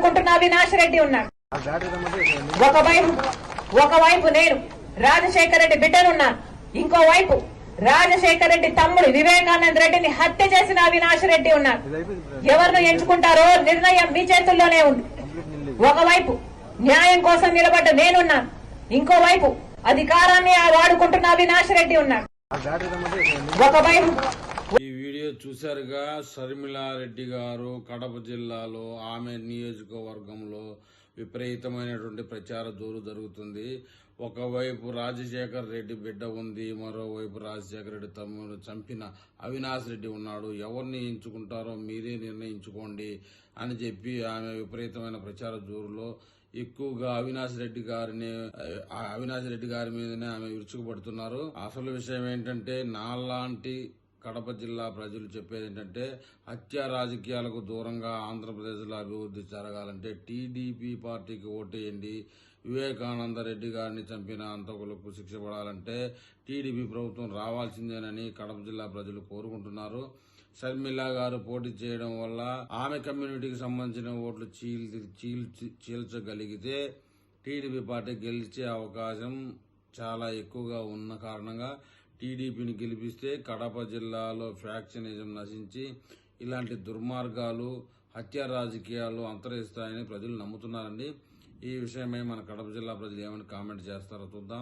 వాడుకుంటున్న అవినాష్ రెడ్డి ఉన్నాడు. ఒకవైపు నేను రాజశేఖర రెడ్డి బిడ్డనున్నాను, ఇంకోవైపు రాజశేఖర రెడ్డి తమ్ముడు వివేకానంద రెడ్డిని హత్య చేసిన అవినాష్ రెడ్డి ఉన్నారు. ఎవరిని ఎంచుకుంటారో నిర్ణయం మీ చేతుల్లోనే ఉంది. ఒకవైపు న్యాయం కోసం నిలబడ్డ నేనున్నాను, ఇంకోవైపు అధికారాన్ని వాడుకుంటున్న అవినాష్ రెడ్డి ఉన్నాడు. ఒకవైపు ఈ వీడియో చూశారుగా. షర్మిలారెడ్డి గారు కడప జిల్లాలో ఆమె నియోజకవర్గంలో విపరీతమైనటువంటి ప్రచార జోరు జరుగుతుంది. ఒకవైపు రాజశేఖర్ రెడ్డి బిడ్డ ఉంది, మరోవైపు రాజశేఖర రెడ్డి తమ్ముడు చంపిన అవినాష్ రెడ్డి ఉన్నాడు. ఎవరిని ఎంచుకుంటారో మీరే నిర్ణయించుకోండి అని చెప్పి ఆమె విపరీతమైన ప్రచార జోరులో ఎక్కువగా అవినాష్ రెడ్డి గారి మీదనే ఆమె విరుచుకుపడుతున్నారు. అసలు విషయం ఏంటంటే, నాలాంటి కడప జిల్లా ప్రజలు చెప్పేది ఏంటంటే, హత్య రాజకీయాలకు దూరంగా ఆంధ్రప్రదేశ్లో అభివృద్ధి జరగాలంటే టీడీపీ పార్టీకి ఓటేయండి. వివేకానంద రెడ్డి గారిని చంపిన హంతకులకు శిక్ష పడాలంటే టీడీపీ ప్రభుత్వం రావాల్సిందేనని కడప జిల్లా ప్రజలు కోరుకుంటున్నారు. షర్మిల గారు పోటీ చేయడం వల్ల ఆమె కమ్యూనిటీకి సంబంధించిన ఓట్లు చీల్చగలిగితే టీడీపీ పార్టీ గెలిచే అవకాశం చాలా ఎక్కువగా ఉన్న కారణంగా టీడీపీని గెలిపిస్తే కడప జిల్లాలో ఫ్యాక్షనిజం నశించి ఇలాంటి దుర్మార్గాలు, హత్య రాజకీయాలు అంతరిస్తాయని ప్రజలు నమ్ముతున్నారండి. ఈ విషయమై మన కడప జిల్లా ప్రజలు ఏమని కామెంట్ చేస్తారో చూద్దాం.